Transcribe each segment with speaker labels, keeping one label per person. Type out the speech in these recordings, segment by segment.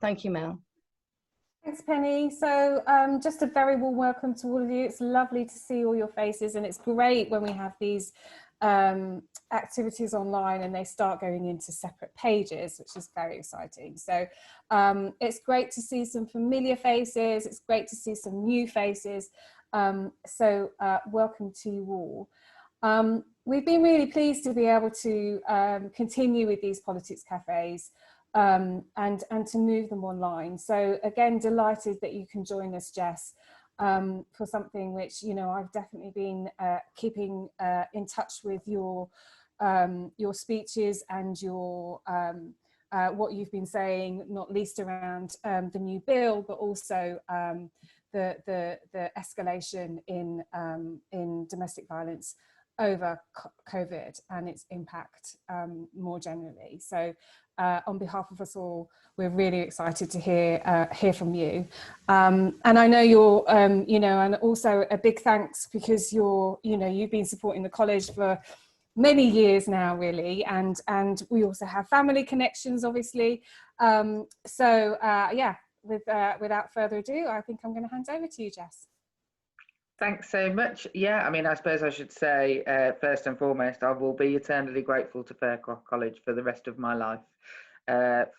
Speaker 1: Thank you, Mel.
Speaker 2: Thanks, Penny. So just a very warm welcome to all of you. It's lovely to see all your faces, and it's great when we have these activities online and they start going into separate pages, which is very exciting. So it's great to see some familiar faces. It's great to see some new faces. So welcome to you all. We've been really pleased to be able to continue with these politics cafes and to move them online. So again, delighted that you can join us, Jess, for something which, you know, I've definitely been keeping in touch with your speeches and your what you've been saying, not least around the new bill, but also the escalation in domestic violence over COVID and its impact more generally. So on behalf of us all, we're really excited to hear from you. And I know you're, you know, and also a big thanks because you've been supporting the college for many years now, really, and we also have family connections, obviously. Yeah, without further ado, I think I'm going to hand over to you, Jess.
Speaker 3: Thanks so much. Yeah, I mean, I suppose I should say, first and foremost, I will be eternally grateful to Fircroft College for the rest of my life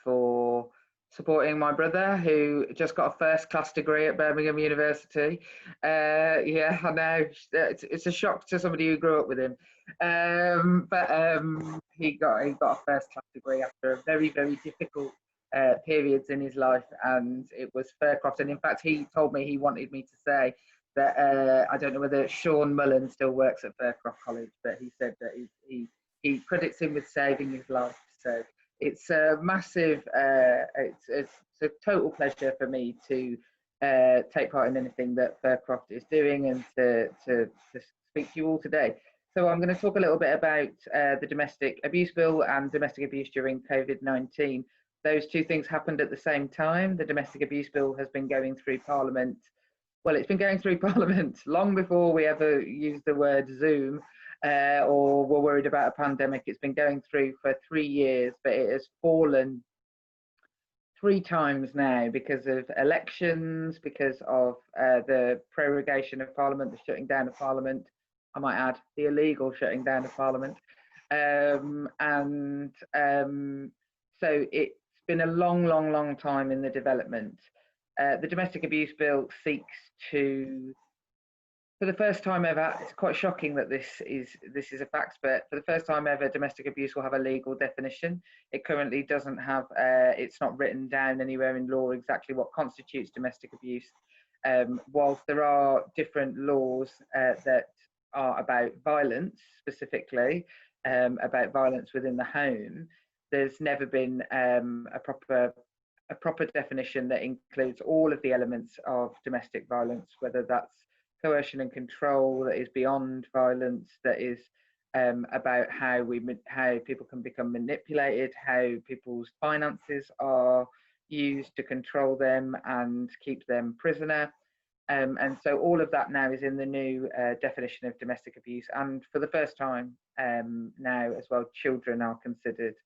Speaker 3: for supporting my brother, who just got a first-class degree at Birmingham University. Yeah, I know, it's a shock to somebody who grew up with him. But he got a first-class degree after a very, very difficult periods in his life, and it was Fircroft. And in fact, he told me he wanted me to say that I don't know whether Sean Mullen still works at Fircroft College, but he said that he credits him with saving his life. So it's a massive, it's a total pleasure for me to take part in anything that Fircroft is doing and to speak to you all today. So I'm going to talk a little bit about the domestic abuse bill and domestic abuse during COVID-19. Those two things happened at the same time. The domestic abuse bill has been going through Parliament. Well, it's been going through Parliament long before we ever used the word Zoom or were worried about a pandemic. It's been going through for 3 years, but it has fallen 3 times now because of elections, because of the prorogation of Parliament, the shutting down of Parliament. I might add, the illegal shutting down of Parliament. So it's been a long time in the development. The domestic abuse bill seeks to, for the first time ever, it's quite shocking that this is a fact, but for the first time ever, domestic abuse will have a legal definition. It currently doesn't have, it's not written down anywhere in law exactly what constitutes domestic abuse. Whilst there are different laws that are about violence, specifically about violence within the home, there's never been a proper definition that includes all of the elements of domestic violence, whether that's coercion and control, that is beyond violence, that is about how people can become manipulated, how people's finances are used to control them and keep them prisoner. And so all of that now is in the new definition of domestic abuse. And for the first time now as well, children are considered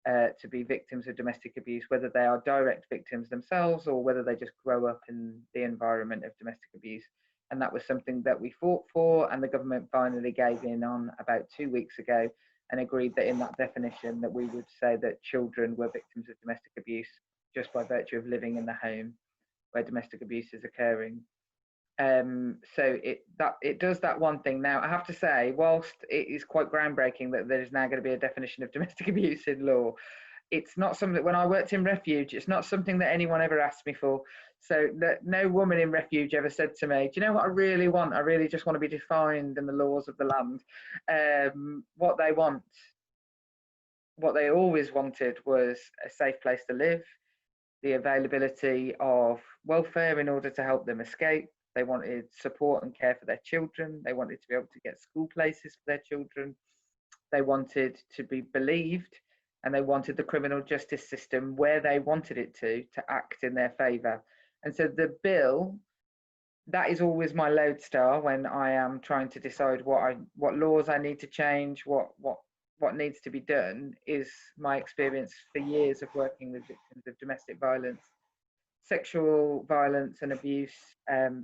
Speaker 3: to be victims of domestic abuse, whether they are direct victims themselves or whether they just grow up in the environment of domestic abuse. And that was something that we fought for, and the government finally gave in on about 2 weeks ago and agreed that in that definition that we would say that children were victims of domestic abuse just by virtue of living in the home where domestic abuse is occurring. So it does that one thing. Now, I have to say, whilst it is quite groundbreaking that there is now going to be a definition of domestic abuse in law, it's not something that, when I worked in Refuge, it's not something that anyone ever asked me for. So that no woman in Refuge ever said to me, do you know what I really want? I really just want to be defined in the laws of the land. What they want, what they always wanted was a safe place to live, the availability of welfare in order to help them escape. They wanted support and care for their children. They wanted to be able to get school places for their children. They wanted to be believed, and they wanted the criminal justice system where they wanted it to act in their favour. And so the bill, that is always my lodestar when I am trying to decide what laws I need to change, what what needs to be done is my experience for years of working with victims of domestic violence, sexual violence and abuse,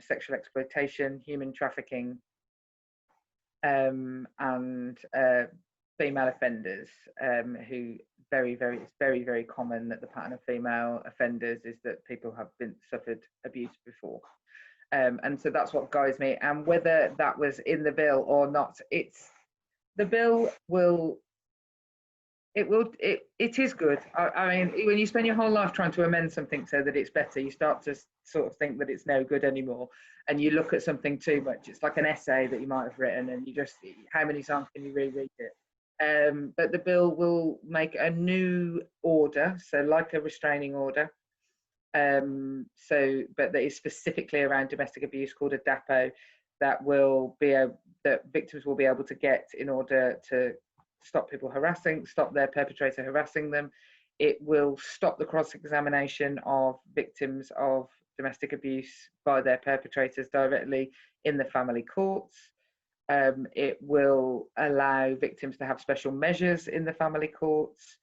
Speaker 3: sexual exploitation, human trafficking, and female offenders, who it's very common that the pattern of female offenders is that people have suffered abuse before. And so that's what guides me. And whether that was in the bill or not, the bill it is good. I mean, when you spend your whole life trying to amend something so that it's better, you start to sort of think that it's no good anymore, and you look at something too much. It's like an essay that you might have written, and you just, how many times can you reread it? But the bill will make a new order, so like a restraining order, but that is specifically around domestic abuse, called a DAPO, that victims will be able to get in order to stop their perpetrator harassing them. It will stop the cross-examination of victims of domestic abuse by their perpetrators directly in the family courts. It will allow victims to have special measures in the family courts.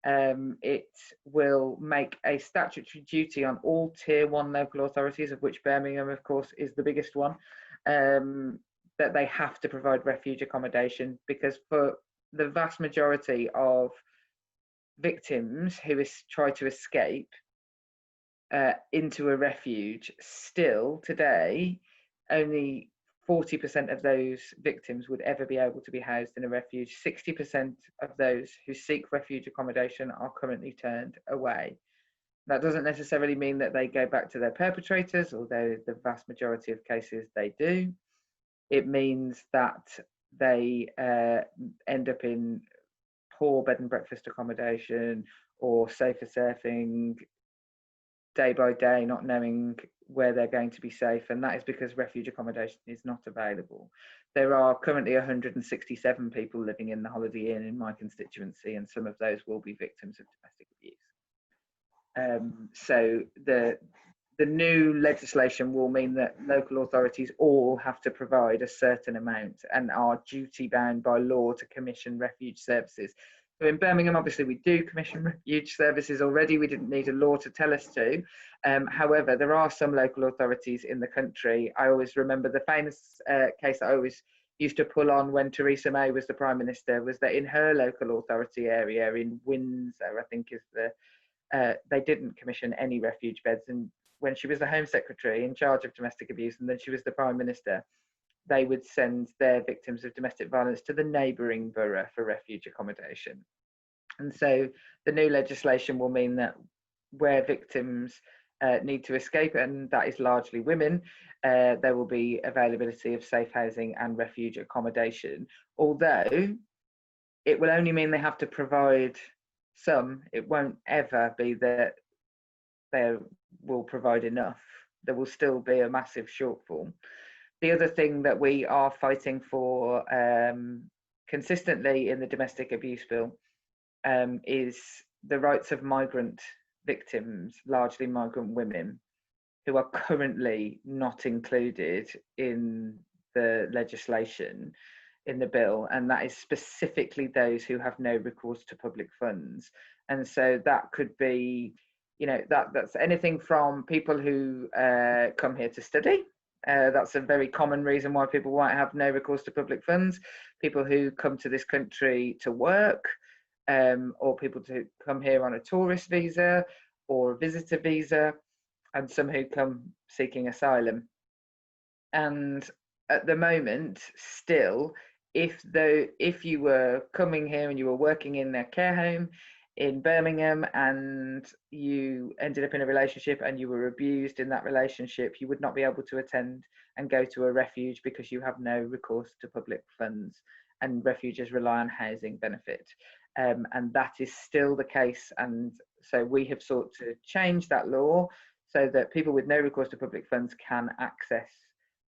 Speaker 3: It will make a statutory duty on all Tier 1 local authorities, of which Birmingham, of course, is the biggest one, that they have to provide refuge accommodation, because for the vast majority of victims who try to escape into a refuge, still today, only 40% of those victims would ever be able to be housed in a refuge. 60% of those who seek refuge accommodation are currently turned away. That doesn't necessarily mean that they go back to their perpetrators, although the vast majority of cases they do. It means that they end up in poor bed and breakfast accommodation or sofa surfing day by day, not knowing where they're going to be safe, and that is because refuge accommodation is not available. There are currently 167 people living in the Holiday Inn in my constituency, and some of those will be victims of domestic abuse. So the new legislation will mean that local authorities all have to provide a certain amount and are duty bound by law to commission refuge services. So in Birmingham, obviously, we do commission refuge services already. We didn't need a law to tell us to. However, there are some local authorities in the country. I always remember the famous case that I always used to pull on when Theresa May was the Prime Minister, was that in her local authority area in Windsor, I think is they didn't commission any refuge beds. And when she was the Home Secretary in charge of domestic abuse, and then she was the Prime Minister, they would send their victims of domestic violence to the neighbouring borough for refuge accommodation. And so the new legislation will mean that where victims need to escape, and that is largely women, there will be availability of safe housing and refuge accommodation. Although it will only mean they have to provide some, it won't ever be that they will provide enough. There will still be a massive shortfall. The other thing that we are fighting for consistently in the domestic abuse bill is the rights of migrant victims, largely migrant women, who are currently not included in the legislation, in the bill, and that is specifically those who have no recourse to public funds. And so that could be, that's anything from people who come here to study. That's a very common reason why people might have no recourse to public funds. People who come to this country to work, or people to come here on a tourist visa or a visitor visa, and some who come seeking asylum. And at the moment, still, if you were coming here and you were working in a care home in Birmingham and you ended up in a relationship and you were abused in that relationship, you would not be able to attend and go to a refuge because you have no recourse to public funds, and refuges rely on housing benefit. And that is still the case. And so we have sought to change that law so that people with no recourse to public funds can access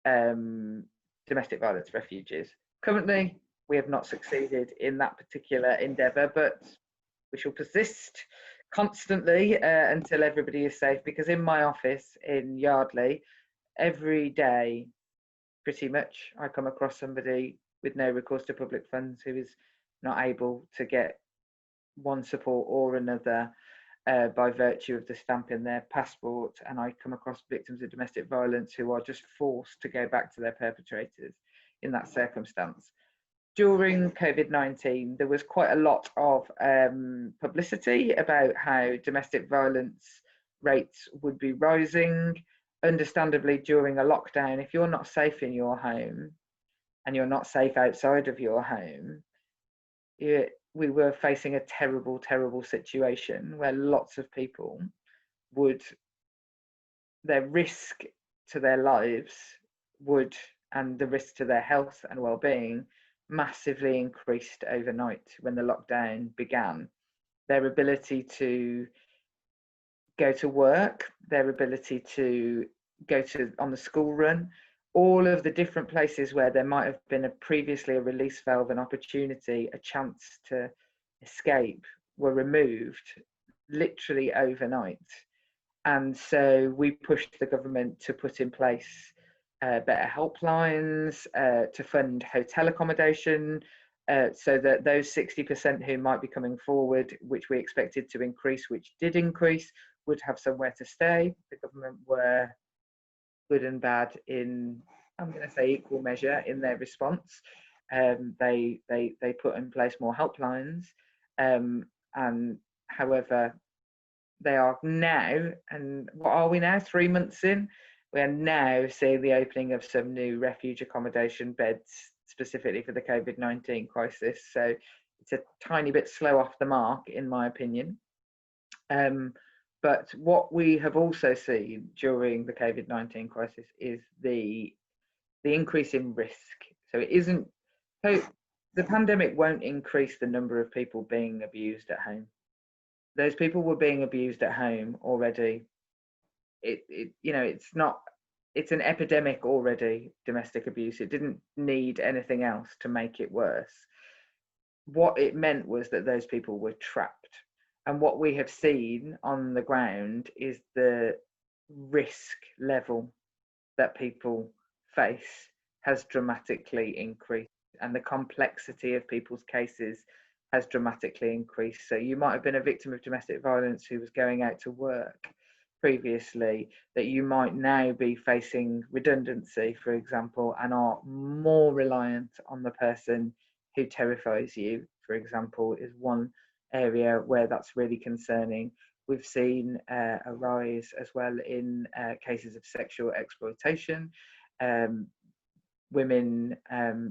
Speaker 3: domestic violence refuges. Currently, we have not succeeded in that particular endeavour, but we shall persist constantly until everybody is safe, because in my office in Yardley, every day, pretty much, I come across somebody with no recourse to public funds who is not able to get one support or another by virtue of the stamp in their passport. And I come across victims of domestic violence who are just forced to go back to their perpetrators in that circumstance. During COVID-19, there was quite a lot of publicity about how domestic violence rates would be rising. Understandably, during a lockdown, if you're not safe in your home and you're not safe outside of your home, we were facing a terrible, terrible situation where lots of people would, their risk to their lives would, and the risk to their health and well-being massively increased overnight when the lockdown began. Their ability to go to work, their ability to go to on the school run, all of the different places where there might have been previously a release valve, an opportunity, a chance to escape, were removed literally overnight. And so we pushed the government to put in place better helplines, to fund hotel accommodation, so that those 60% who might be coming forward, which we expected to increase, which did increase, would have somewhere to stay. The government were good and bad in, I'm going to say, equal measure in their response. They put in place more helplines, and however, they are now, and what are we now, 3 months in? We are now seeing the opening of some new refuge accommodation beds specifically for the COVID-19 crisis. So it's a tiny bit slow off the mark, in my opinion. But what we have also seen during the COVID-19 crisis is the increase in risk. So it isn't, so the pandemic won't increase the number of people being abused at home. Those people were being abused at home already. It's not, it's an epidemic already, domestic abuse. It didn't need anything else to make it worse. What it meant was that those people were trapped. And what we have seen on the ground is the risk level that people face has dramatically increased, and the complexity of people's cases has dramatically increased. So you might have been a victim of domestic violence who was going out to work previously, that you might now be facing redundancy, for example, and are more reliant on the person who terrifies you, for example, is one area where that's really concerning. We've seen a rise as well in cases of sexual exploitation, women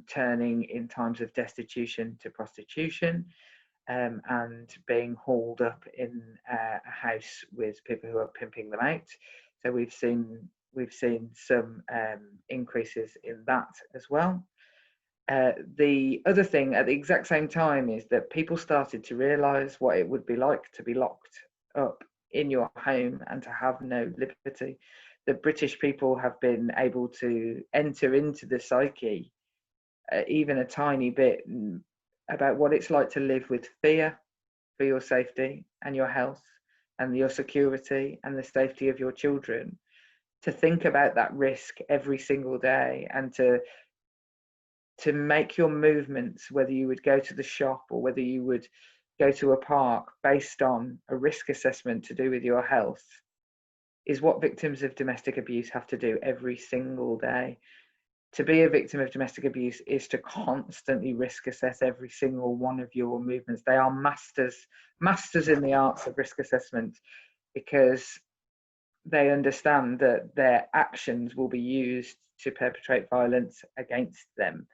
Speaker 3: turning in times of destitution to prostitution, and being hauled up in a house with people who are pimping them out. So we've seen some increases in that as well. The other thing at the exact same time is that people started to realise what it would be like to be locked up in your home and to have no liberty. The British people have been able to enter into the psyche even a tiny bit about what it's like to live with fear for your safety and your health and your security and the safety of your children, to think about that risk every single day, and to make your movements, whether you would go to the shop or whether you would go to a park, based on a risk assessment to do with your health, is what victims of domestic abuse have to do every single day. To be a victim of domestic abuse is to constantly risk assess every single one of your movements. They are masters in the arts of risk assessment, because they understand that their actions will be used to perpetrate violence against them.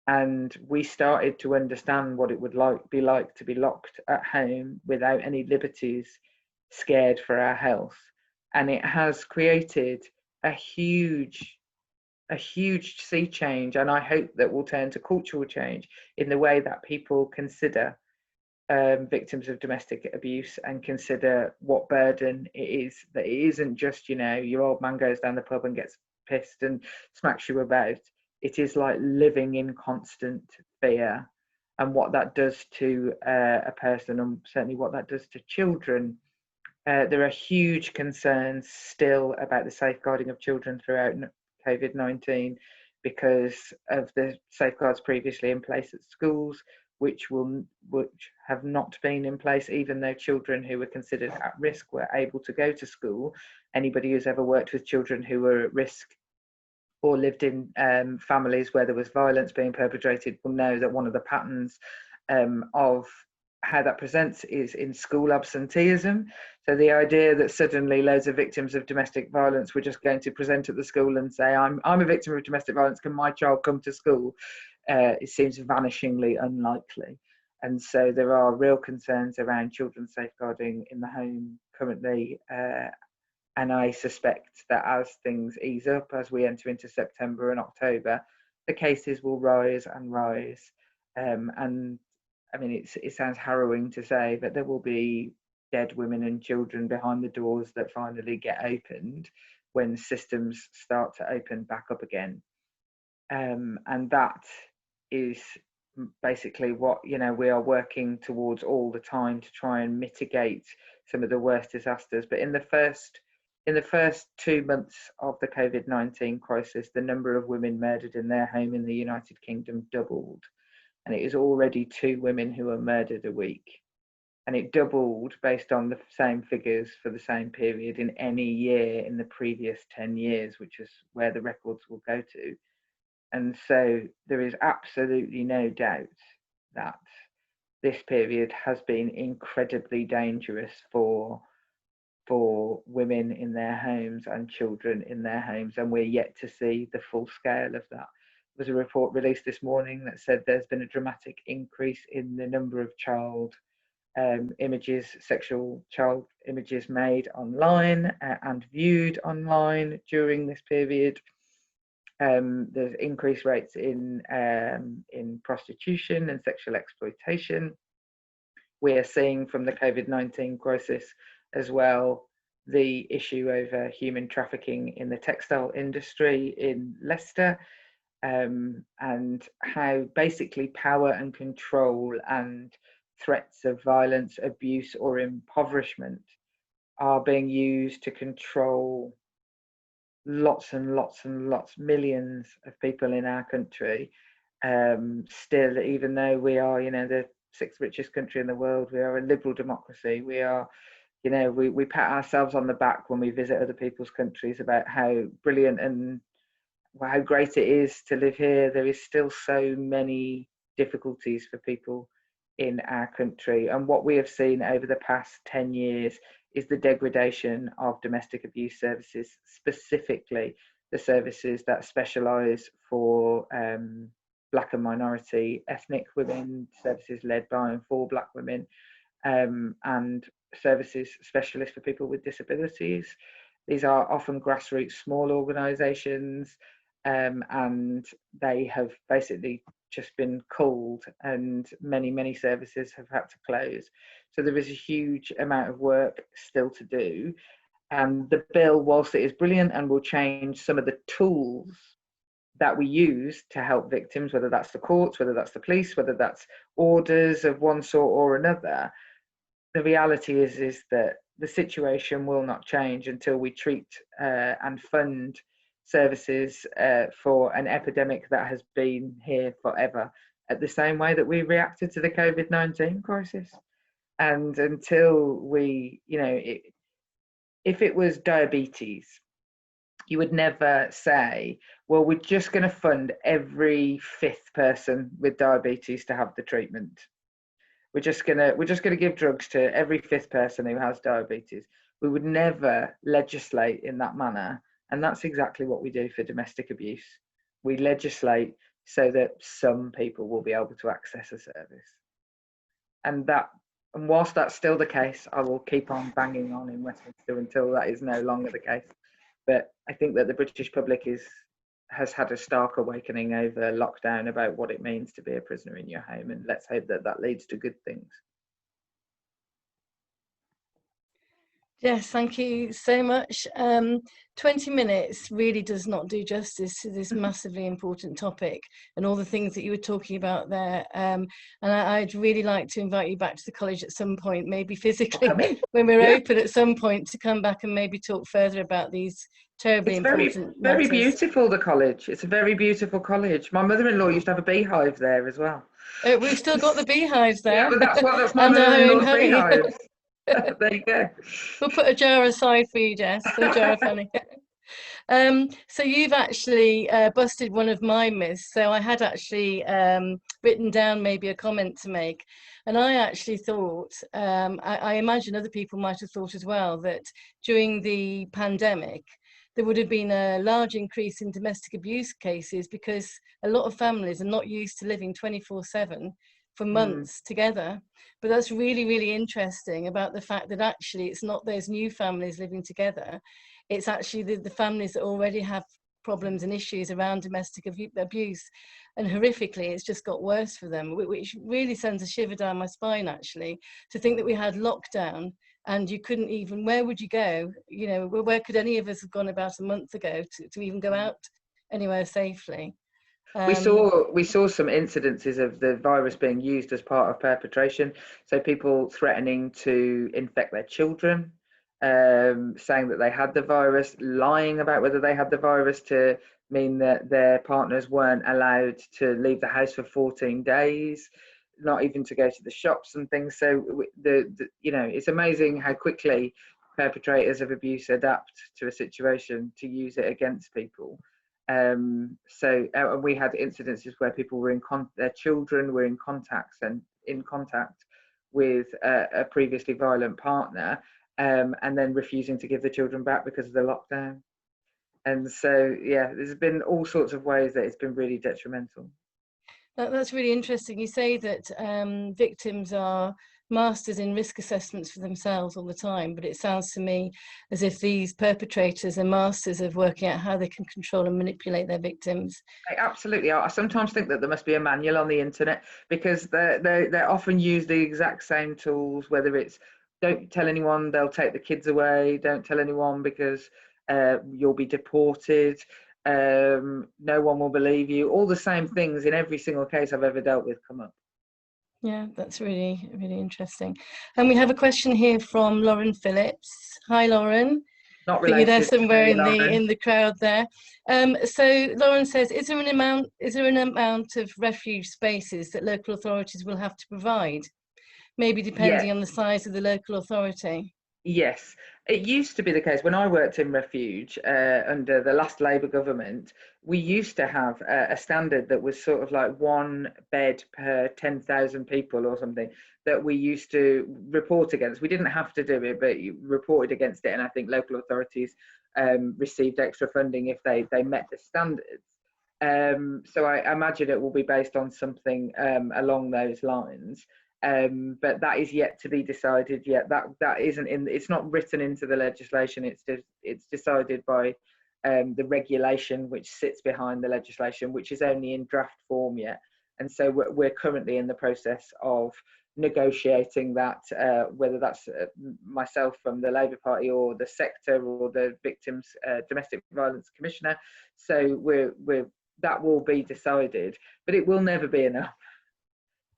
Speaker 3: And we started to understand what it would be like to be locked at home without any liberties, scared for our health. And it has created a huge sea change, and I hope that will turn to cultural change in the way that people consider victims of domestic abuse, and consider what burden it is, that it isn't just, your old man goes down the pub and gets pissed and smacks you about. It is like living in constant fear, and what that does to a person, and certainly what that does to children. There are huge concerns still about the safeguarding of children throughout COVID-19 because of the safeguards previously in place at schools. which have not been in place, even though children who were considered at risk were able to go to school. Anybody who's ever worked with children who were at risk or lived in families where there was violence being perpetrated will know that one of the patterns of how that presents is in school absenteeism. So the idea that suddenly loads of victims of domestic violence were just going to present at the school and say, I'm a victim of domestic violence, can my child come to school? It seems vanishingly unlikely. And so there are real concerns around children's safeguarding in the home currently. And I suspect that as things ease up, as we enter into September and October, the cases will rise and rise. And I mean, it sounds harrowing to say, but there will be dead women and children behind the doors that finally get opened when systems start to open back up again. And that is basically what, you know, we are working towards all the time to try and mitigate some of the worst disasters. But in the first 2 months of the COVID-19 crisis, the number of women murdered in their home in the United Kingdom doubled. And it is already 2 women who are murdered a week. And it doubled based on the same figures for the same period in any year in the previous 10 years, which is where the records will go to. And so there is absolutely no doubt that this period has been incredibly dangerous for women in their homes and children in their homes, and we're yet to see the full scale of that. There was a report released this morning that said there's been a dramatic increase in the number of sexual child images made online and viewed online during this period. There's increased rates in prostitution and sexual exploitation. We are seeing from the COVID-19 crisis as well the issue over human trafficking in the textile industry in Leicester, and how basically power and control and threats of violence, abuse or impoverishment are being used to control lots and lots and lots, millions of people in our country. Still, even though we are, you know, the 6th richest country in the world, we are a liberal democracy. We are, you know, we pat ourselves on the back when we visit other people's countries about how brilliant and how great it is to live here. There is still so many difficulties for people in our country. And what we have seen over the past 10 years is the degradation of domestic abuse services, specifically the services that specialise for Black and minority ethnic women, services led by and for Black women, and services specialist for people with disabilities. These are often grassroots small organisations, and they have basically just been culled, and many services have had to close. So there is a huge amount of work still to do. And the bill, whilst it is brilliant and will change some of the tools that we use to help victims, whether that's the courts, whether that's the police, whether that's orders of one sort or another, the reality is that the situation will not change until we treat and fund services for an epidemic that has been here forever, at the same way that we reacted to the COVID-19 crisis. And until we, you know, if it was diabetes, you would never say, well, we're just going to fund every 5th person with diabetes to have the treatment. We're just gonna give drugs to every 5th person who has diabetes. We would never legislate in that manner, and that's exactly what we do for domestic abuse. We legislate so that some people will be able to access a service. And whilst that's still the case, I will keep on banging on in Westminster until that is no longer the case. But I think that the British public has had a stark awakening over lockdown about what it means to be a prisoner in your home, and let's hope that that leads to good things.
Speaker 1: Yes, thank you so much. 20 minutes really does not do justice to this massively important topic and all the things that you were talking about there. And I'd really like to invite you back to the college at some point, maybe physically, when we're open at some point, to come back and maybe talk further about these terribly important
Speaker 3: very
Speaker 1: matters.
Speaker 3: beautiful, the college. It's a very beautiful college. My mother-in-law used to have a beehive there as well.
Speaker 1: We've still got the beehives there.
Speaker 3: Yeah, but that's my
Speaker 1: and our own
Speaker 3: mother-in-law's
Speaker 1: honey.
Speaker 3: beehives. There you go.
Speaker 1: We'll put a jar aside for you, Jess, for a jar of honey. So you've actually busted one of my myths. So I had actually written down maybe a comment to make. And I actually thought, I imagine other people might have thought as well, that during the pandemic, there would have been a large increase in domestic abuse cases because a lot of families are not used to living 24/7 for months together. But that's really, really interesting about the fact that actually it's not those new families living together. It's actually the families that already have problems and issues around domestic abuse. And horrifically, it's just got worse for them, which really sends a shiver down my spine, actually, to think that we had lockdown and you couldn't even, where would you go? You know, where could any of us have gone about a month ago to even go out anywhere safely?
Speaker 3: We saw some incidences of the virus being used as part of perpetration. So people threatening to infect their children, saying that they had the virus, lying about whether they had the virus to mean that their partners weren't allowed to leave the house for 14 days, not even to go to the shops and things. So you know, it's amazing how quickly perpetrators of abuse adapt to a situation to use it against people. So we had incidences where people were their children were in contact with a previously violent partner, and then refusing to give the children back because of the lockdown. And so, yeah, there's been all sorts of ways that it's been really detrimental.
Speaker 1: That's really interesting. You say that victims are masters in risk assessments for themselves all the time, but it sounds to me as if these perpetrators are masters of working out how they can control and manipulate their victims.
Speaker 3: They absolutely are. I sometimes think that there must be a manual on the internet, because they often use the exact same tools, whether it's don't tell anyone, they'll take the kids away, don't tell anyone because you'll be deported, no one will believe you. All the same things in every single case I've ever dealt with come up.
Speaker 1: Yeah, that's really, really interesting. And we have a question here from Lauren Phillips. Hi, Lauren.
Speaker 3: Not
Speaker 1: I think you're there
Speaker 3: related.
Speaker 1: somewhere
Speaker 3: Lauren.
Speaker 1: in the crowd there. So Lauren says, is there an amount of refuge spaces that local authorities will have to provide? Maybe depending on the size of the local authority.
Speaker 3: Yes, it used to be the case when I worked in Refuge under the last Labour government. We used to have a standard that was sort of like 1 bed per 10,000 people or something that we used to report against. We didn't have to do it, but you reported against it, and I think local authorities received extra funding if they met the standards. So I imagine it will be based on something along those lines. But that is yet to be decided yet. That isn't in. It's not written into the legislation. It's decided by the regulation which sits behind the legislation, which is only in draft form yet. And so we're currently in the process of negotiating that, whether that's myself from the Labour Party or the sector or the Victims Domestic Violence Commissioner. So that will be decided, but it will never be enough.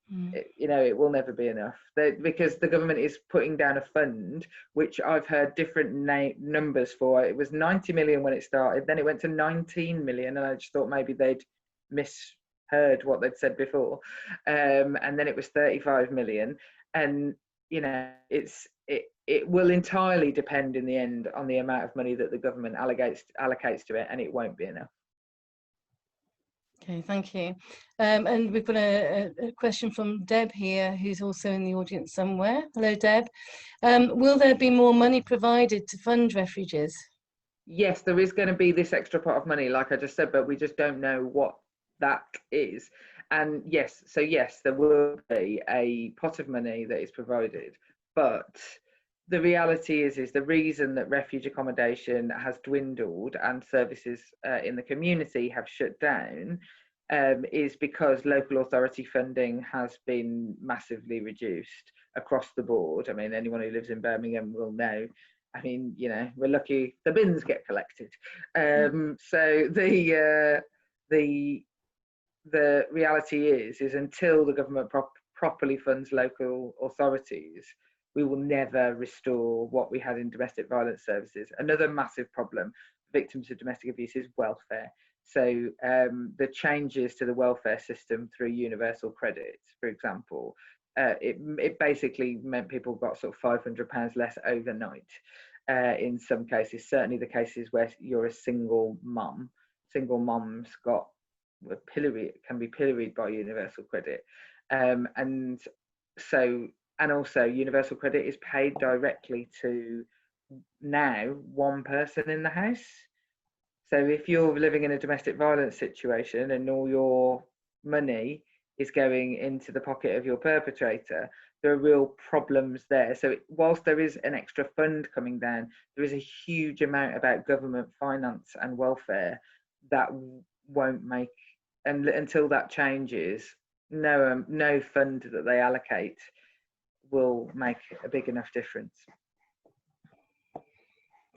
Speaker 3: You know, it will never be enough, because the government is putting down a fund which I've heard different numbers for. It was 90 million when it started, then it went to 19 million, and I just thought maybe they'd misheard what they'd said before, and then it was 35 million. And you know, it will entirely depend in the end on the amount of money that the government allocates to it, and it won't be enough.
Speaker 1: Okay, thank you. And we've got a question from Deb here, who's also in the audience somewhere. Hello, Deb. Will there be more money provided to fund refuges?
Speaker 3: Yes, there is going to be this extra pot of money, like I just said, but we just don't know what that is. And yes, there will be a pot of money that is provided, but the reality is the reason that refuge accommodation has dwindled and services in the community have shut down is because local authority funding has been massively reduced across the board. I mean, anyone who lives in Birmingham will know. I mean, you know, we're lucky the bins get collected. So the reality is until the government properly funds local authorities, we will never restore what we had in domestic violence services. Another massive problem for victims of domestic abuse is welfare. So the changes to the welfare system through universal credit, for example, it basically meant people got sort of £500 less overnight. In some cases, certainly the cases where you're a single mum, single mums got can be pilloried by universal credit, and also universal credit is paid directly to now one person in the house. So if you're living in a domestic violence situation and all your money is going into the pocket of your perpetrator, there are real problems there. So whilst there is an extra fund coming down, there is a huge amount about government finance and welfare that won't make, and until that changes, no fund that they allocate will make a big enough difference.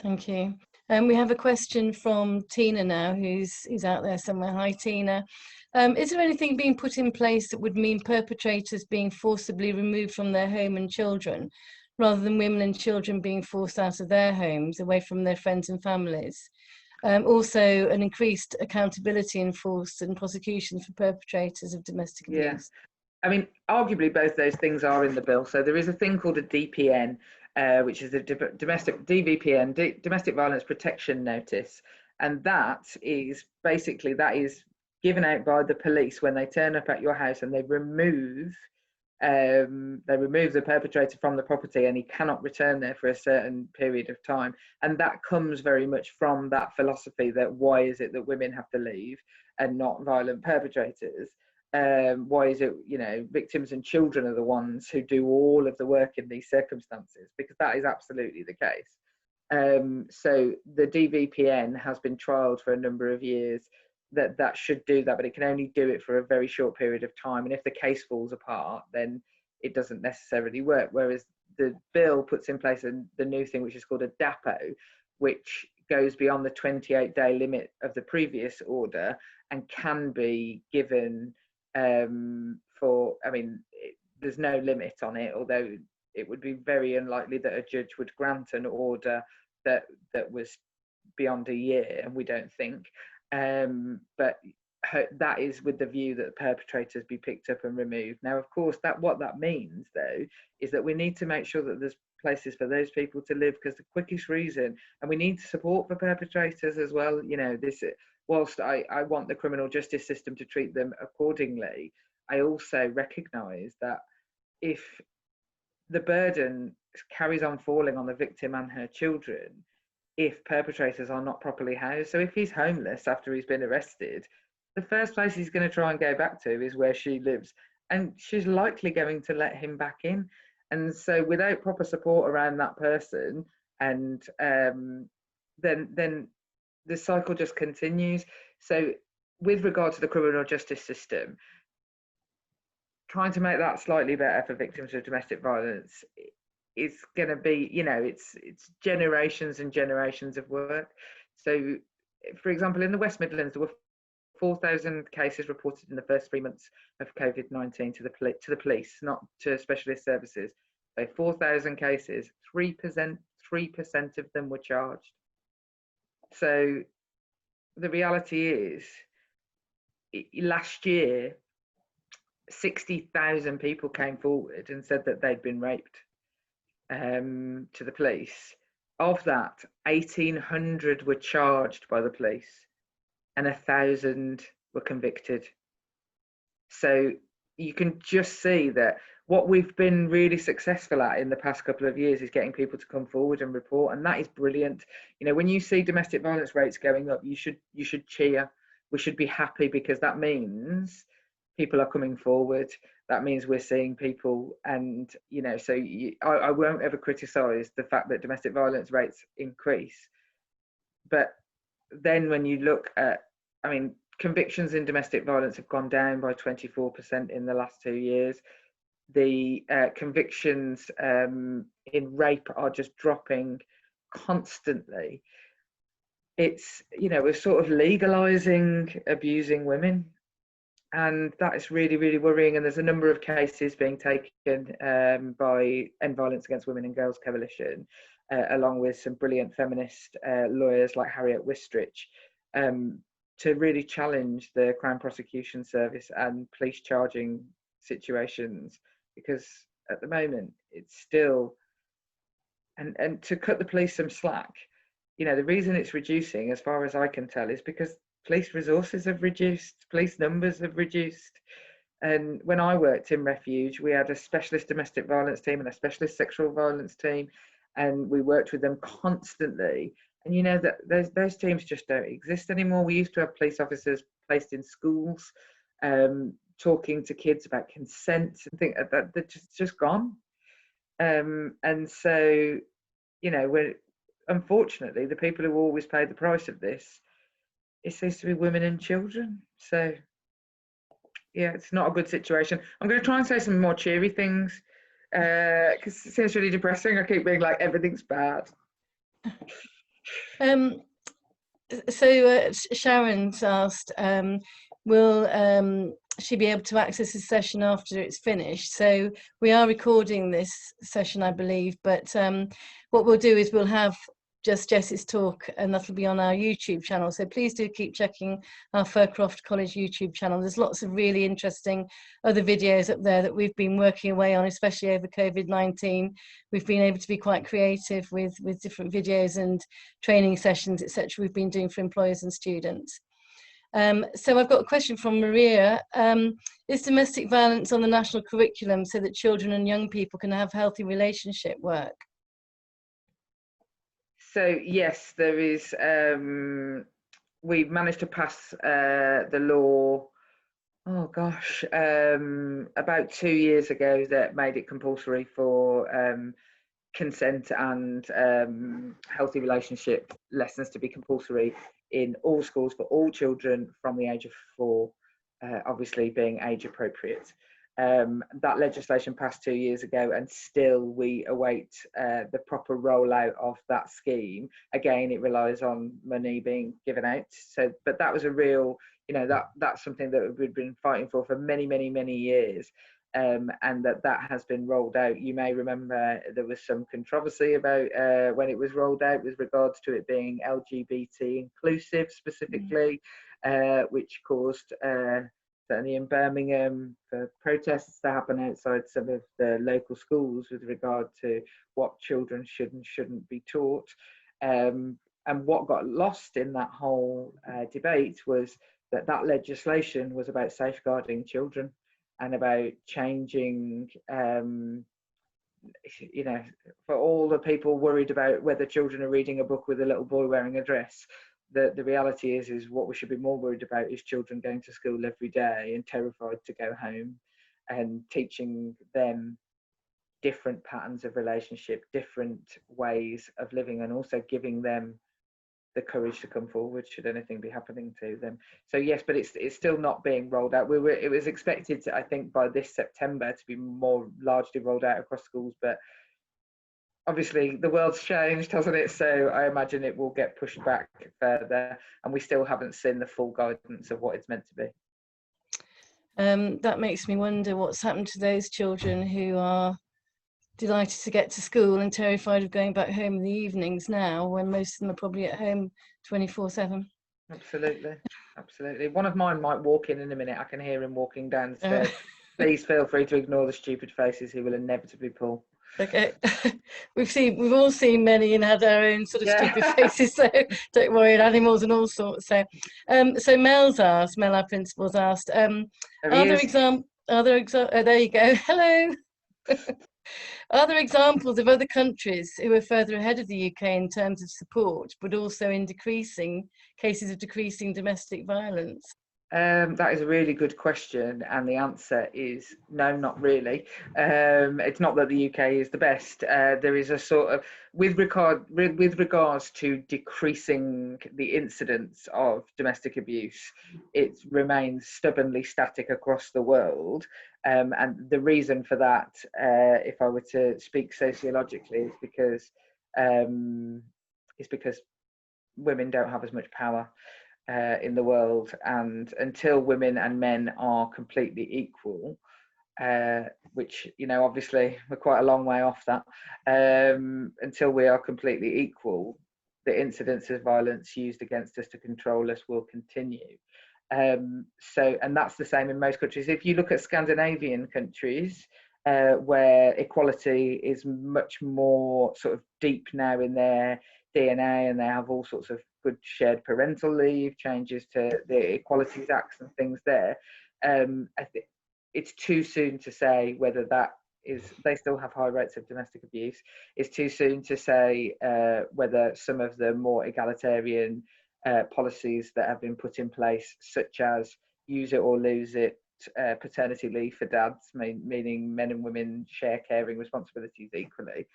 Speaker 1: Thank you. We have a question from Tina now, who's out there somewhere. Hi, Tina. Is there anything being put in place that would mean perpetrators being forcibly removed from their home and children, rather than women and children being forced out of their homes, away from their friends and families? Also, an increased accountability enforced and prosecution for perpetrators of domestic abuse.
Speaker 3: I mean, arguably both those things are in the bill. So there is a thing called a DPN, which is a domestic DVPN, domestic violence protection notice, and that is basically given out by the police when they turn up at your house and they remove the perpetrator from the property, and he cannot return there for a certain period of time. And that comes very much from that philosophy that why is it that women have to leave and not violent perpetrators? Why is it, you know, victims and children are the ones who do all of the work in these circumstances? Because that is absolutely the case. So the DVPN has been trialled for a number of years that should do that, but it can only do it for a very short period of time. And if the case falls apart, then it doesn't necessarily work. Whereas the bill puts in place the new thing, which is called a DAPO, which goes beyond the 28-day limit of the previous order and can be given there's no limit on it, although it would be very unlikely that a judge would grant an order that was beyond a year, and we don't think. But that is with the view that perpetrators be picked up and removed. Now, of course, what that means, though, is that we need to make sure that there's places for those people to live, because the quickest reason, and we need support for perpetrators as well. You know, whilst I want the criminal justice system to treat them accordingly, I also recognise that if the burden carries on falling on the victim and her children, if perpetrators are not properly housed. So if he's homeless after he's been arrested, the first place he's going to try and go back to is where she lives, and she's likely going to let him back in. And so without proper support around that person, and then the cycle just continues. So with regard to the criminal justice system, trying to make that slightly better for victims of domestic violence is going to be, you know, it's generations and generations of work. So, for example, in the West Midlands, there were 4,000 cases reported in the first 3 months of COVID-19 to the police, not to specialist services. So 4,000 cases, 3% of them were charged. So the reality is, last year, 60,000 people came forward and said that they'd been raped to the police. Of that, 1,800 were charged by the police and 1,000 were convicted. So you can just see that what we've been really successful at in the past couple of years is getting people to come forward and report, and that is brilliant. You know, when you see domestic violence rates going up, you should cheer. We should be happy, because that means people are coming forward. That means we're seeing people, and you know, so I won't ever criticise the fact that domestic violence rates increase. But then when you look at, I mean, convictions in domestic violence have gone down by 24% in the last 2 years. The convictions in rape are just dropping constantly, it's, you know, we're sort of legalising abusing women. And that is really, really worrying. And there's a number of cases being taken by End Violence Against Women and Girls Coalition, along with some brilliant feminist lawyers like Harriet Wistrich, to really challenge the Crown Prosecution Service and police charging situations, because at the moment it's still, and to cut the police some slack, you know, the reason it's reducing, as far as I can tell, is because police resources have reduced, police numbers have reduced. And when I worked in Refuge, we had a specialist domestic violence team and a specialist sexual violence team, and we worked with them constantly. And you know that those teams just don't exist anymore. We used to have police officers placed in schools, talking to kids about consent and things that they're just gone. And so, you know, unfortunately, the people who always pay the price of this, it seems to be women and children. So yeah, it's not a good situation. I'm going to try and say some more cheery things, because it seems really depressing. I keep being like, everything's bad.
Speaker 1: So Sharon's asked, will she be able to access the session after it's finished? So we are recording this session, I believe, but what we'll do is we'll have just Jess's talk, and that'll be on our YouTube channel. So please do keep checking our Fircroft College YouTube channel. There's lots of really interesting other videos up there that we've been working away on, especially over COVID-19. We've been able to be quite creative with different videos and training sessions, etc. we've been doing for employers and students. So I've got a question from Maria. Is domestic violence on the national curriculum so that children and young people can have healthy relationship work?
Speaker 3: So yes, there is. We've managed to pass the law, oh gosh, about 2 years ago, that made it compulsory for consent and healthy relationship lessons to be compulsory in all schools for all children from the age of 4, obviously being age appropriate. That legislation passed 2 years ago, and still we await the proper rollout of that scheme. Again, it relies on money being given out. So, but that was a real, you know, that's something that we've been fighting for many, many, many years. And that has been rolled out. You may remember there was some controversy about when it was rolled out with regards to it being LGBT inclusive specifically, which caused certainly in Birmingham, for protests to happen outside some of the local schools with regard to what children should and shouldn't be taught. And what got lost in that whole debate was that legislation was about safeguarding children and about changing, you know, for all the people worried about whether children are reading a book with a little boy wearing a dress. The reality is what we should be more worried about is children going to school every day and terrified to go home, and teaching them different patterns of relationship, different ways of living, and also giving them the courage to come forward should anything be happening to them. So yes, but it's still not being rolled out. It was expected to, I think, by this September to be more largely rolled out across schools, but obviously the world's changed, hasn't it? So I imagine it will get pushed back further, and we still haven't seen the full guidance of what it's meant to be.
Speaker 1: That makes me wonder what's happened to those children who are delighted to get to school and terrified of going back home in the evenings now, when most of them are probably at home 24/7.
Speaker 3: Absolutely, absolutely. One of mine might walk in a minute. I can hear him walking downstairs. Please feel free to ignore the stupid faces he will inevitably pull.
Speaker 1: Okay. We've all seen many and had our own sort of stupid faces, so don't worry, and animals and all sorts. So Mel, our principal's asked, there you go, hello. Are there examples of other countries who are further ahead of the UK in terms of support, but also in decreasing cases of decreasing domestic violence?
Speaker 3: That is a really good question, and the answer is no, not really. It's not that the UK is the best. There is a sort of, with regards to decreasing the incidence of domestic abuse, it remains stubbornly static across the world. And the reason for that, if I were to speak sociologically, is because is because women don't have as much power in the world, and until women and men are completely equal, which, you know, obviously we're quite a long way off that, until we are completely equal, the incidence of violence used against us to control us will continue. And that's the same in most countries. If you look at Scandinavian countries, where equality is much more sort of deep now in their DNA, and they have all sorts of good shared parental leave, changes to the Equalities Acts and things there. I think it's too soon to say whether that is, they still have high rates of domestic abuse. It's too soon to say whether some of the more egalitarian policies that have been put in place, such as use it or lose it, paternity leave for dads, meaning men and women share caring responsibilities equally.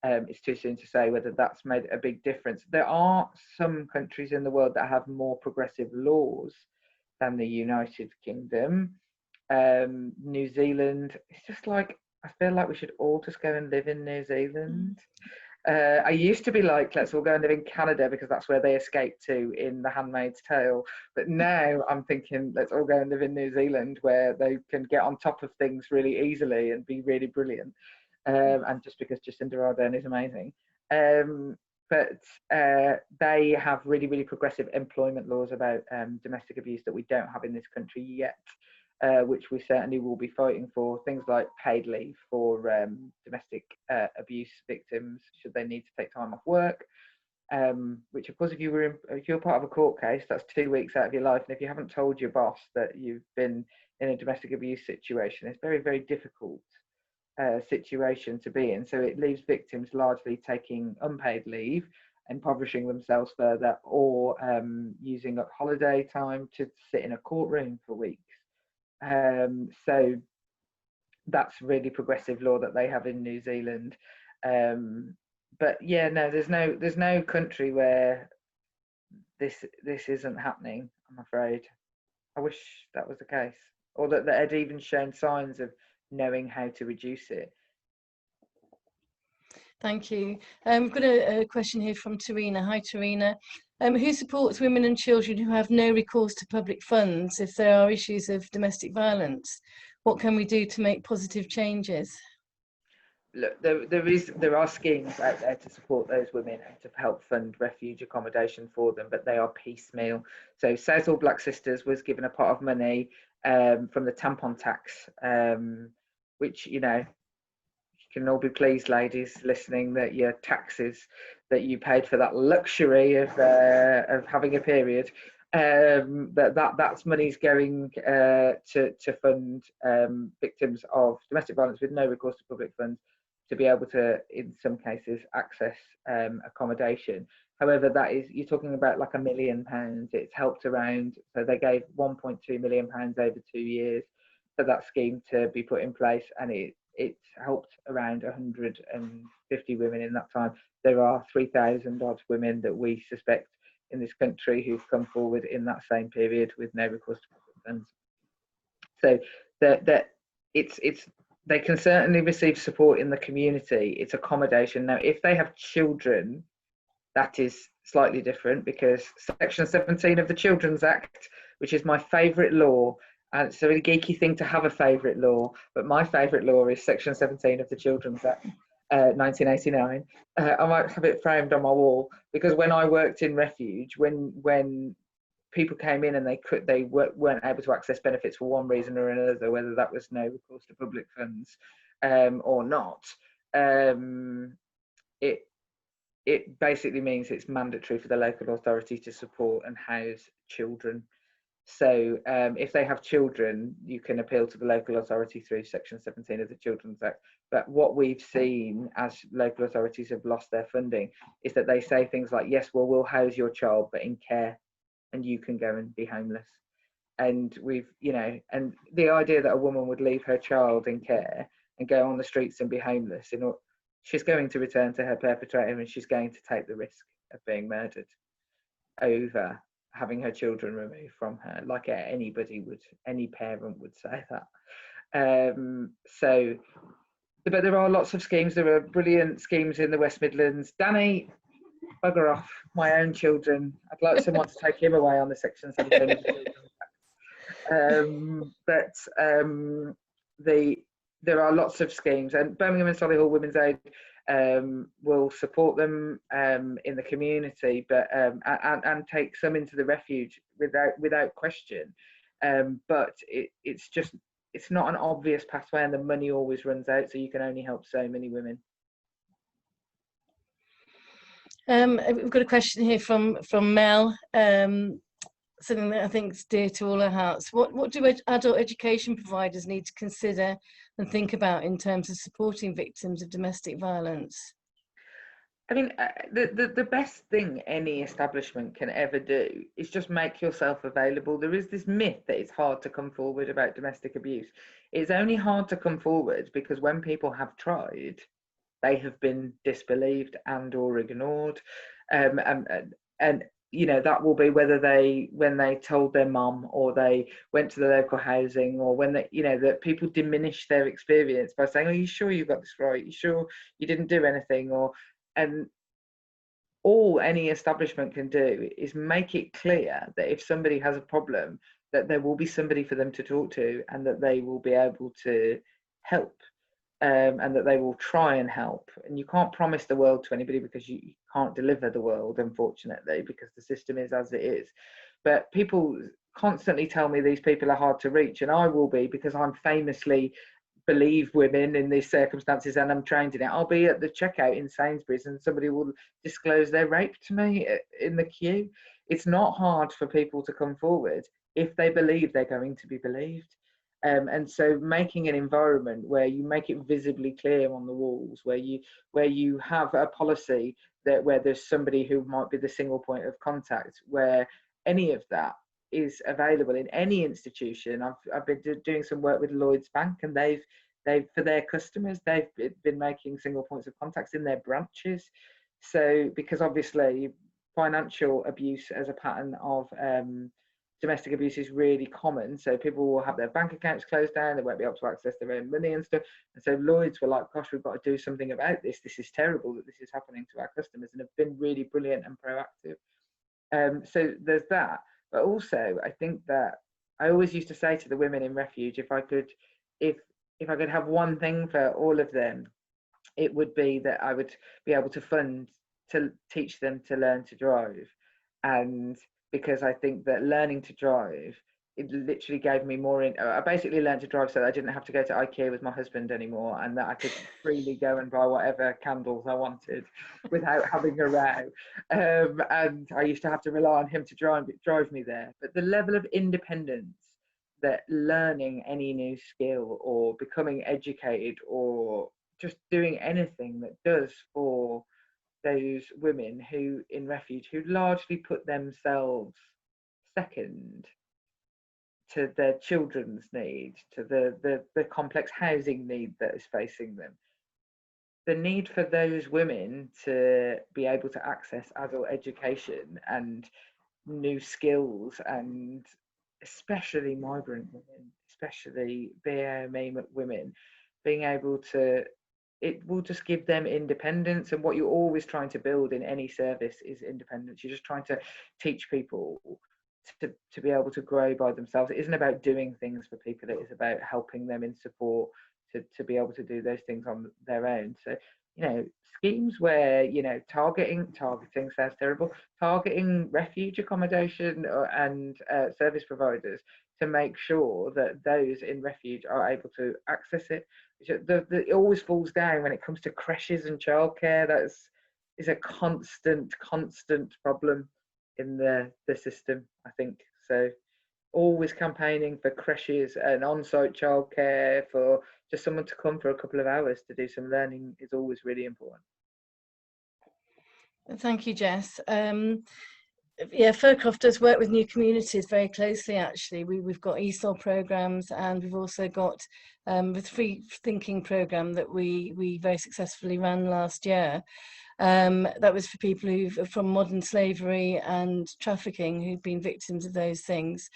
Speaker 3: It's too soon to say whether that's made a big difference. There are some countries in the world that have more progressive laws than the United Kingdom. New Zealand, it's just like, I feel like we should all just go and live in New Zealand. I used to be like, let's all go and live in Canada because that's where they escaped to in The Handmaid's Tale. But now I'm thinking, let's all go and live in New Zealand, where they can get on top of things really easily and be really brilliant. And just because Jacinda Ardern is amazing. But they have really, really progressive employment laws about domestic abuse that we don't have in this country yet. Which we certainly will be fighting for. Things like paid leave for domestic abuse victims, should they need to take time off work. Which, of course, if you're part of a court case, that's 2 weeks out of your life. And if you haven't told your boss that you've been in a domestic abuse situation, it's very, very difficult situation to be in. So it leaves victims largely taking unpaid leave, impoverishing themselves further, or using up holiday time to sit in a courtroom for weeks. So that's really progressive law that they have in New Zealand. But yeah, no, there's no country where this isn't happening, I'm afraid. I wish that was the case, or that had even shown signs of knowing how to reduce it.
Speaker 1: Thank you. I've got a question here from Tarina. Hi, Tarina. Who supports women and children who have no recourse to public funds if there are issues of domestic violence? What can we do to make positive changes?
Speaker 3: Look, there are schemes out there to support those women and to help fund refuge accommodation for them, but they are piecemeal. So South All Black Sisters was given a pot of money from the tampon tax, which, you know, you can all be pleased, ladies listening, that your taxes that you paid for that luxury of having a period, that's money's going to fund victims of domestic violence with no recourse to public funds to be able to, in some cases, access accommodation. However, that is, you're talking about like £1 million. It's helped around, so they gave £1.2 million over 2 years for that scheme to be put in place, and it's helped around 150 women in that time. There are 3,000 odd women that we suspect in this country who've come forward in that same period with no recourse to public funds. So they can certainly receive support in the community. It's accommodation. Now, if they have children, that is slightly different, because Section 17 of the Children's Act, which is my favourite law, and it's a really geeky thing to have a favourite law, but my favourite law is Section 17 of the Children's Act, 1989. I might have it framed on my wall, because when I worked in Refuge, when people came in and they weren't able to access benefits for one reason or another, whether that was no recourse to public funds or not, it basically means it's mandatory for the local authority to support and house children. So if they have children, you can appeal to the local authority through Section 17 of the Children's Act. But what we've seen as local authorities have lost their funding is that they say things like, yes, well, we'll house your child, but in care, and you can go and be homeless. And we've, you know, and the idea that a woman would leave her child in care and go on the streets and be homeless, she's going to return to her perpetrator, and she's going to take the risk of being murdered over having her children removed from her, like anybody would, any parent would say that. But there are lots of schemes. There are brilliant schemes in the West Midlands. Danny, bugger off, my own children. I'd like someone to take him away on the Section 17 of the children's tax. There are lots of schemes, and Birmingham and Solihull Women's Aid will support them in the community, but and take some into the refuge without question. But it's not an obvious pathway, and the money always runs out, so you can only help so many women.
Speaker 1: We've got a question here from Mel, something that I think is dear to all our hearts. What do adult education providers need to consider and think about in terms of supporting victims of domestic violence?
Speaker 3: I mean, the best thing any establishment can ever do is just make yourself available. There is this myth that it's hard to come forward about domestic abuse. It's only hard to come forward because when people have tried, they have been disbelieved and or ignored. And you know, that will be when they told their mum, or they went to the local housing, or when they, you know, that people diminish their experience by saying, "Are you sure you got this right? Are you sure you didn't do anything?" And all any establishment can do is make it clear that if somebody has a problem, that there will be somebody for them to talk to, and that they will be able to help, and that they will try and help. And you can't promise the world to anybody, because you can't deliver the world, unfortunately, because the system is as it is. But people constantly tell me these people are hard to reach, and I will be, because I'm famously believe women in these circumstances and I'm trained in it. I'll be at the checkout in Sainsbury's and somebody will disclose their rape to me in the queue. It's not hard for people to come forward if they believe they're going to be believed. And so making an environment where you make it visibly clear on the walls, where you have a policy that where there's somebody who might be the single point of contact, where any of that is available in any institution. I've been doing some work with Lloyds Bank, and they've for their customers, they've been making single points of contacts in their branches. So because obviously financial abuse as a pattern of domestic abuse is really common, so people will have their bank accounts closed down, they won't be able to access their own money and stuff. And so Lloyds were like, gosh, we've got to do something about this. This is terrible that this is happening to our customers, and have been really brilliant and proactive. So there's that. But also, I think that I always used to say to the women in Refuge, if I could have one thing for all of them, it would be that I would be able to fund to teach them to learn to drive. And because I think that learning to drive, it literally gave me more I basically learned to drive so that I didn't have to go to IKEA with my husband anymore, and that I could freely go and buy whatever candles I wanted without having a row. And I used to have to rely on him to drive me there. But the level of independence that learning any new skill or becoming educated or just doing anything that does for those women who in Refuge, who largely put themselves second to their children's needs, to the complex housing need that is facing them. The need for those women to be able to access adult education and new skills, and especially migrant women, especially BAME women, being able to, it will just give them independence. And what you're always trying to build in any service is independence. You're just trying to teach people to be able to grow by themselves. It isn't about doing things for people, it is about helping them in support to be able to do those things on their own. So, you know, schemes where, you know, targeting sounds terrible, targeting refuge accommodation and service providers to make sure that those in refuge are able to access it. It always falls down when it comes to creches and childcare. That is a constant problem in the system, I think. So always campaigning for creches and on-site childcare, for just someone to come for a couple of hours to do some learning, is always really important.
Speaker 1: Thank you, Jess. Yeah, Fircroft does work with new communities very closely, actually. We've got ESOL programs, and we've also got the Free Thinking program that we very successfully ran last year. That was for people from modern slavery and trafficking, who've been victims of those things.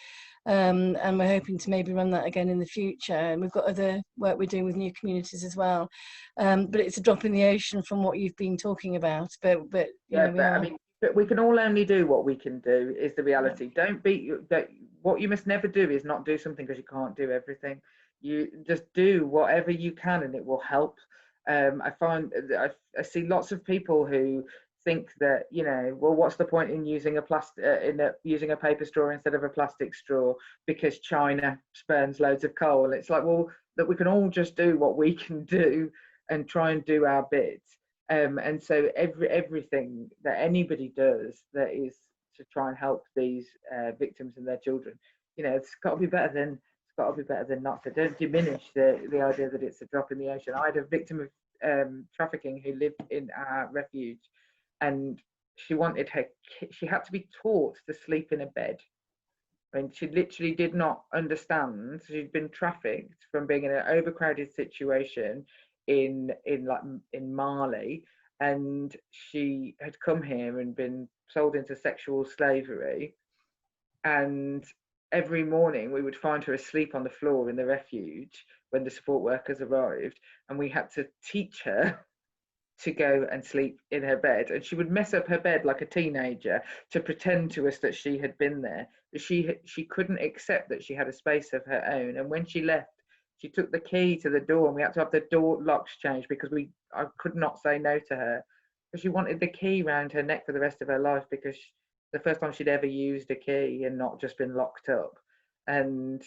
Speaker 1: and we're hoping to maybe run that again in the future. And we've got other work we're doing with new communities as well. But it's a drop in the ocean from what you've been talking about. But you know,
Speaker 3: I mean, but we can all only do what we can do, is the reality. Don't beat you. What you must never do is not do something because you can't do everything. You just do whatever you can, and it will help. I find I see lots of people who think that, you know, well, what's the point in using using a paper straw instead of a plastic straw because China burns loads of coal. It's like, well, that we can all just do what we can do and try and do our bit. And so everything that anybody does that is to try and help these victims and their children, you know, it's got to be better than not. So don't diminish the idea that it's a drop in the ocean. I had a victim of trafficking who lived in our refuge, and she had to be taught to sleep in a bed. I mean, she literally did not understand. She'd been trafficked from being in an overcrowded situation in Mali, and she had come here and been sold into sexual slavery. And every morning we would find her asleep on the floor in the refuge when the support workers arrived, and we had to teach her to go and sleep in her bed. And she would mess up her bed like a teenager to pretend to us that she had been there, but she couldn't accept that she had a space of her own. And when she left, she took the key to the door, and we had to have the door locks changed because I could not say no to her, because she wanted the key round her neck for the rest of her life, because the first time she'd ever used a key and not just been locked up. And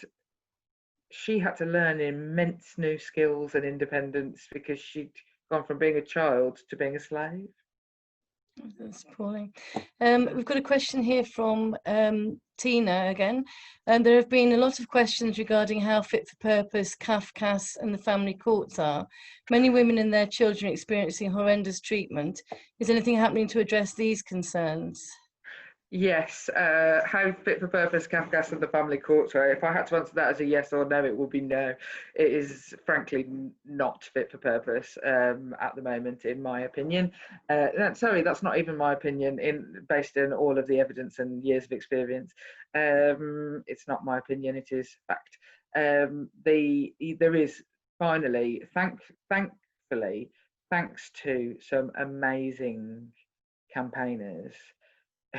Speaker 3: she had to learn immense new skills and independence because she'd gone from being a child to being a slave.
Speaker 1: That's appalling. We've got a question here from Tina again, and there have been a lot of questions regarding how fit for purpose CAF and the family courts are. Many women and their children experiencing horrendous treatment. Is anything happening to address these concerns?
Speaker 3: Yes, how fit for purpose CAF and the family courts are. If I had to answer that as a yes or no, it would be no. It is frankly not fit for purpose at the moment, in my opinion. Sorry, that's not even my opinion. Based on all of the evidence and years of experience, it's not my opinion. It is fact. There is finally, thankfully, thanks to some amazing campaigners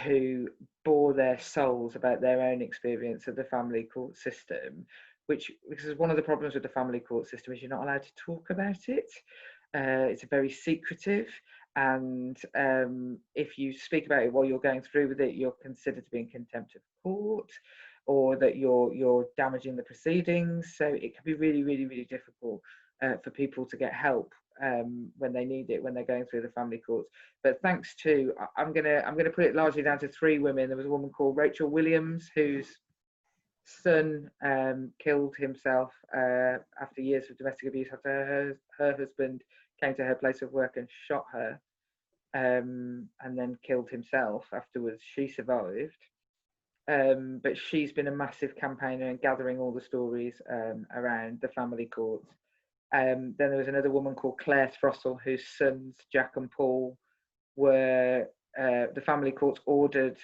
Speaker 3: who bore their souls about their own experience of the family court system, because one of the problems with the family court system is you're not allowed to talk about it. It's very secretive, and if you speak about it while you're going through with it, you're considered to be in contempt of court, or that you're damaging the proceedings. So it can be really, really, really difficult for people to get help when they need it, when they're going through the family courts. But thanks to, I'm gonna put it largely down to three women. There was a woman called Rachel Williams, whose son killed himself after years of domestic abuse, after her husband came to her place of work and shot her, and then killed himself afterwards. She survived. But she's been a massive campaigner and gathering all the stories around the family courts. Then there was another woman called Claire Throssell, whose sons, Jack and Paul, were the family courts ordered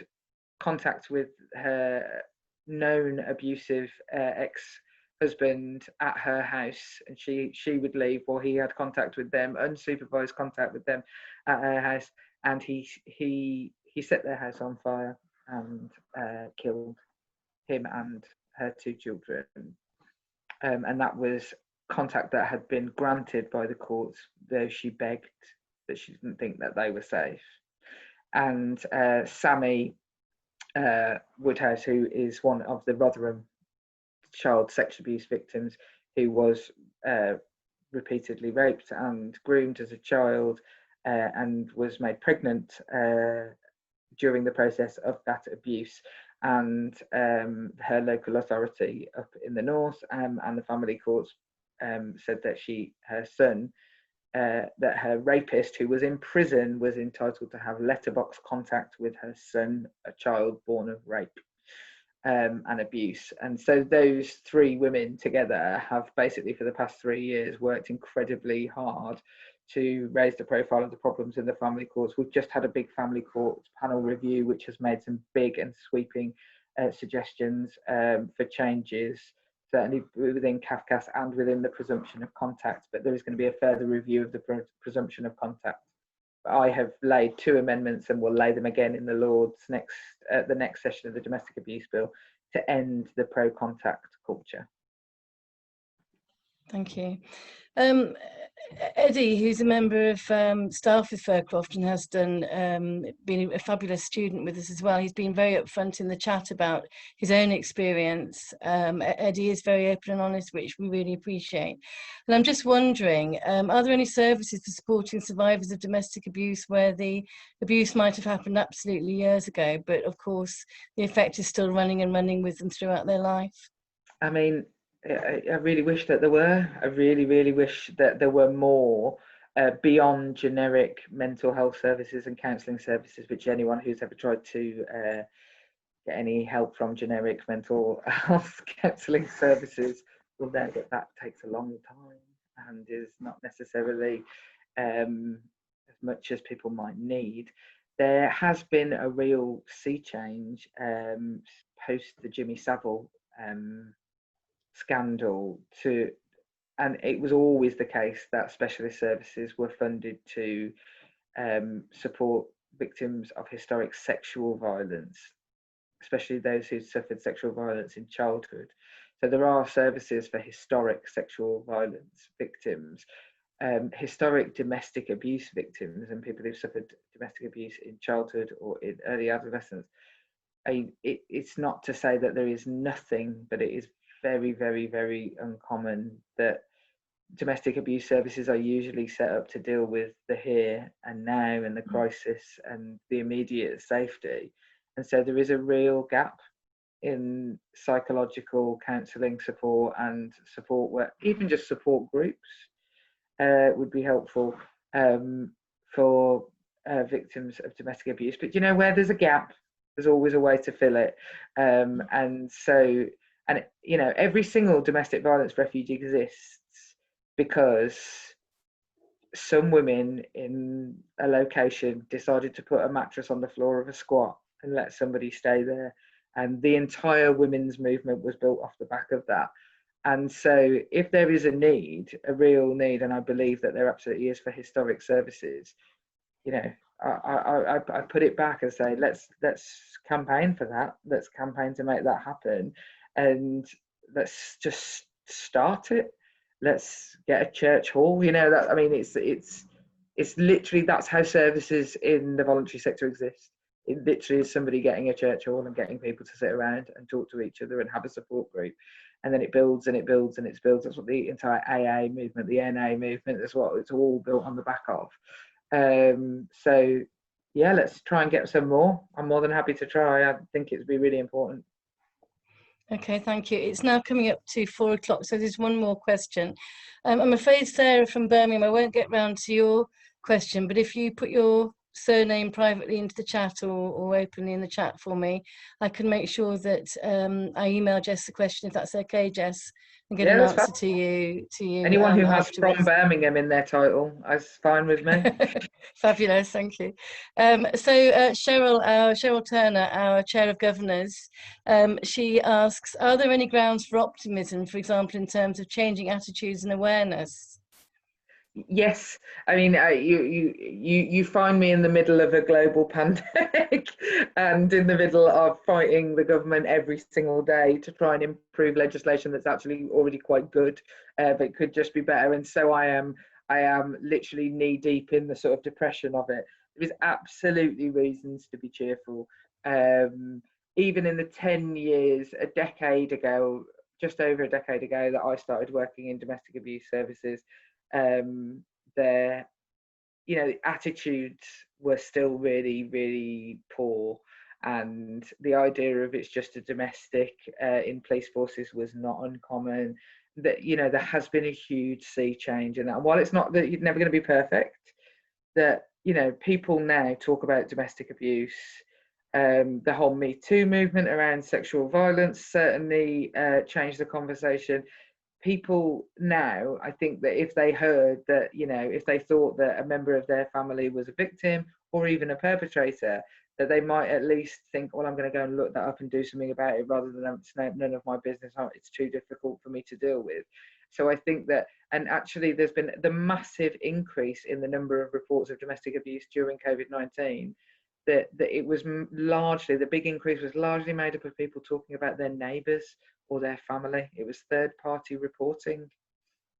Speaker 3: contact with her known abusive ex-husband at her house, and she would leave while he had contact with them, unsupervised contact with them at her house, and he set their house on fire and killed him and her two children. And that was contact that had been granted by the courts, though she begged that she didn't think that they were safe. And Sammy Woodhouse, who is one of the Rotherham child sex abuse victims, who was repeatedly raped and groomed as a child and was made pregnant during the process of that abuse. And her local authority up in the north and the family courts said that her son, that her rapist, who was in prison, was entitled to have letterbox contact with her son, a child born of rape and abuse. And so those three women together have basically for the past 3 years worked incredibly hard to raise the profile of the problems in the family courts. We've just had a big family courts panel review, which has made some big and sweeping suggestions for changes, certainly within CAFCAS and within the presumption of contact, but there is going to be a further review of the presumption of contact. I have laid 2 amendments and will lay them again in the Lords the next session of the Domestic Abuse Bill to end the pro-contact culture.
Speaker 1: Thank you. Eddie, who's a member of staff with Fircroft and has been a fabulous student with us as well. He's been very upfront in the chat about his own experience. Eddie is very open and honest, which we really appreciate. And I'm just wondering, are there any services for supporting survivors of domestic abuse where the abuse might have happened absolutely years ago, but of course the effect is still running and running with them throughout their life?
Speaker 3: I mean, I really wish that there were. I really, really wish that there were more beyond generic mental health services and counselling services, which anyone who's ever tried to get any help from generic mental health counselling services will know that that takes a long time and is not necessarily as much as people might need. There has been a real sea change post the Jimmy Savile scandal and it was always the case that specialist services were funded to support victims of historic sexual violence, especially those who suffered sexual violence in childhood. So there are services for historic sexual violence victims, historic domestic abuse victims, and people who've suffered domestic abuse in childhood or in early adolescence. It's not to say that there is nothing, but it is very, very, very uncommon that domestic abuse services are usually set up to deal with the here and now and the crisis and the immediate safety. And so there is a real gap in psychological counselling support and support work, even just support groups would be helpful for victims of domestic abuse. But you know, where there's a gap, there's always a way to fill it. And so, and you know, every single domestic violence refuge exists because some women in a location decided to put a mattress on the floor of a squat and let somebody stay there. And the entire women's movement was built off the back of that. And so if there is a need, a real need, and I believe that there absolutely is for historic services, you know, I put it back and say, let's campaign for that. Let's campaign to make that happen. And let's just start it. Let's get a church hall. You know, that, I mean, it's literally, that's how services in the voluntary sector exist. It literally is somebody getting a church hall and getting people to sit around and talk to each other and have a support group. And then it builds and it builds and it builds. That's what the entire AA movement, the NA movement, that's what it's all built on the back of. So yeah, let's try and get some more. I'm more than happy to try. I think it'd be really important.
Speaker 1: Okay, thank you. It's now coming up to 4 o'clock, so there's one more question. I'm afraid, Sarah from Birmingham, I won't get round to your question, but if you put your surname privately into the chat or openly in the chat for me, I can make sure that I email Jess the question, if that's okay, Jess, and get an answer to you.
Speaker 3: Anyone who has
Speaker 1: afterwards.
Speaker 3: from Birmingham in their title is fine with me.
Speaker 1: Fabulous, thank you. Cheryl Turner, our Chair of Governors, she asks, are there any grounds for optimism, for example, in terms of changing attitudes and awareness?
Speaker 3: Yes, I mean, you find me in the middle of a global pandemic and in the middle of fighting the government every single day to try and improve legislation that's actually already quite good, but could just be better. And so I am literally knee deep in the sort of depression of it. There is absolutely reasons to be cheerful. Even in the 10 years, a decade ago, just over a decade ago, that I started working in domestic abuse services, their, you know, attitudes were still really, really poor, and the idea of it's just a domestic in police forces was not uncommon. That, you know, there has been a huge sea change in that. And while it's not that you're never going to be perfect, that, you know, people now talk about domestic abuse. The whole Me Too movement around sexual violence certainly changed the conversation. People now, I think that if they heard that, you know, if they thought that a member of their family was a victim or even a perpetrator, that they might at least think, well, I'm going to go and look that up and do something about it, rather than it's none of my business, it's too difficult for me to deal with. So I think that, and actually there's been the massive increase in the number of reports of domestic abuse during COVID-19, that it was largely, the big increase was largely made up of people talking about their neighbours or their family. It was third party reporting.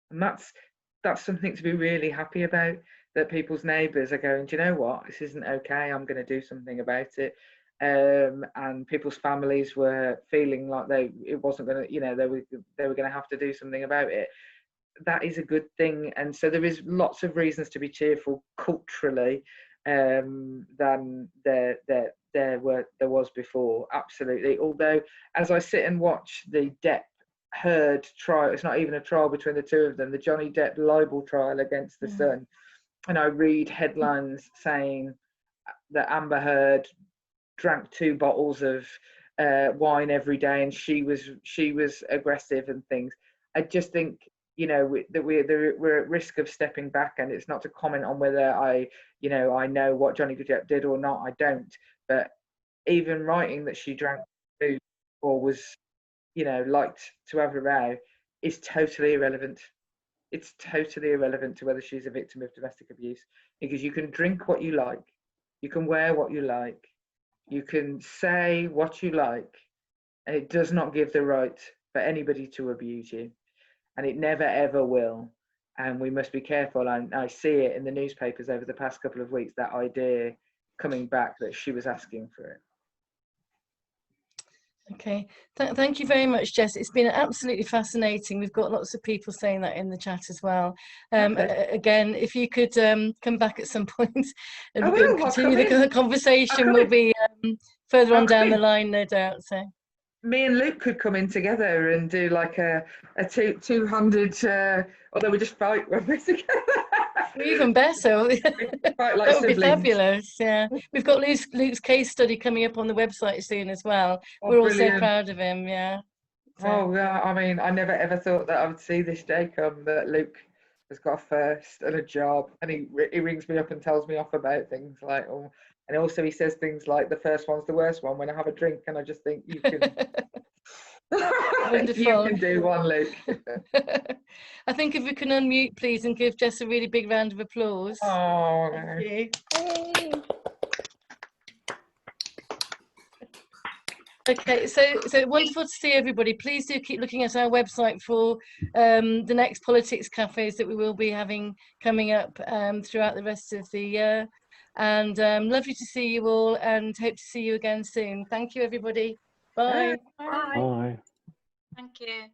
Speaker 3: And that's something to be really happy about, that people's neighbours are going, do you know what, this isn't okay, I'm going to do something about it. And people's families were feeling like it wasn't going to, you know, they were going to have to do something about it. That is a good thing. And so there is lots of reasons to be cheerful culturally, than there was before, absolutely. Although as I sit and watch the Depp Heard trial, it's not even a trial between the two of them, the Johnny Depp libel trial against the Sun, and I read headlines saying that Amber Heard drank 2 bottles of wine every day and she was aggressive and things. I just think, you know, that we're at risk of stepping back, and it's not to comment on whether I know what Johnny Depp did or not, I don't, but even writing that she drank food or was, you know, liked to have a row is totally irrelevant. It's totally irrelevant to whether she's a victim of domestic abuse, because you can drink what you like, you can wear what you like, you can say what you like, and it does not give the right for anybody to abuse you, and it never ever will. And we must be careful. And I see it in the newspapers over the past couple of weeks, that idea coming back that she was asking for it.
Speaker 1: Okay, thank you very much, Jess. It's been absolutely fascinating. We've got lots of people saying that in the chat as well. Again, if you could come back at some point and continue the conversation, we'll be further on down the line, no doubt. So
Speaker 3: me and Luke could come in together and do like a two-handed, although we just fight when we're together.
Speaker 1: Even better.
Speaker 3: That
Speaker 1: would be fabulous. Yeah, we've got Luke's case study coming up on the website soon as well. We're all so proud of him. Yeah. So.
Speaker 3: Oh yeah, I mean, I never ever thought that I would see this day come, that Luke has got a first and a job, and he rings me up and tells me off about things like, oh, and also he says things like, the first one's the worst one when I have a drink, and I just think, you can
Speaker 1: Wonderful.
Speaker 3: You can do one, Luke.
Speaker 1: I think if we can unmute, please, and give Jess a really big round of applause.
Speaker 3: Oh,
Speaker 1: thank you. Okay, so wonderful to see everybody. Please do keep looking at our website for the next politics cafes that we will be having coming up throughout the rest of the year. And lovely to see you all, and hope to see you again soon. Thank you, everybody. Bye.
Speaker 2: Bye.
Speaker 4: Bye.
Speaker 5: Thank you.